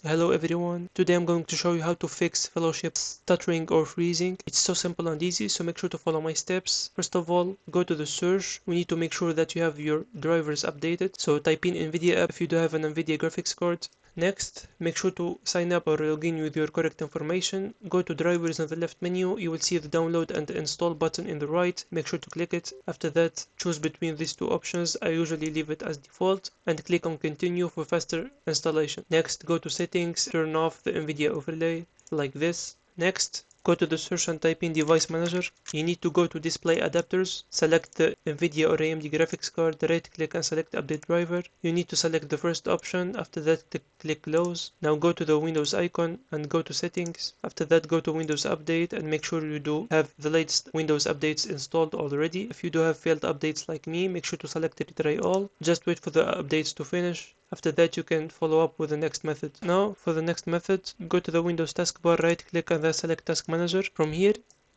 Hello everyone, today I'm going to show you how to fix fellowship stuttering or freezing. It's so simple and easy, so make sure to follow my steps. First of all, go to the search. We need to make sure that you have your drivers updated. So type in NVIDIA app if you do have an NVIDIA graphics card. Next, make sure to sign up or log in with your correct information. Go to drivers in the left menu. You will see the download and the install button in the right. Make sure to click it. After that, choose between these two options. I usually leave it as default and click on continue for faster installation. Next, go to settings, turn off the NVIDIA overlay like this. Next, go to the search and type in device manager. You need to go to display adapters, select the NVIDIA or AMD graphics card, right click and select update driver. You need to select the first option. After that, click close. Now go to the Windows icon and go to settings. After that, go to Windows update and make sure you do have the latest Windows updates installed already. If you do have failed updates like me, make sure to select retry all. Just wait for the updates to finish. After that, you can follow up with the next method. Now, for the next method, go to the Windows taskbar, right click and then select Task Manager. From here,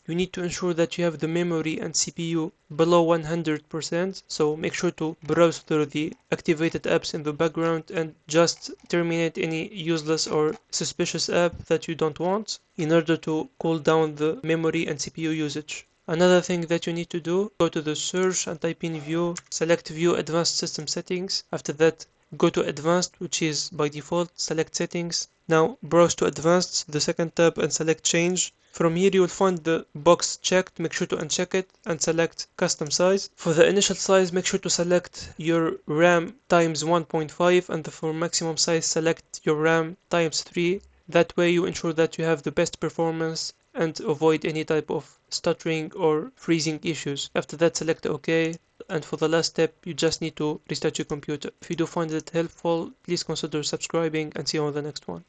you need to ensure that you have the memory and CPU below 100%. So make sure to browse through the activated apps in the background and just terminate any useless or suspicious app that you don't want in order to cool down the memory and CPU usage. Another thing that you need to do, go to the search and type in view, select view advanced system settings. After that, go to advanced, which is by default, select settings. Now browse to advanced, the second tab, and select change. From here you will find the box checked, make sure to uncheck it and select custom size. For the initial size, make sure to select your RAM times 1.5 and for maximum size select your RAM times 3. That way you ensure that you have the best performance and avoid any type of stuttering or freezing issues. After that, select OK. And for the last step, you just need to restart your computer. If you do find it helpful, please consider subscribing and see you on the next one.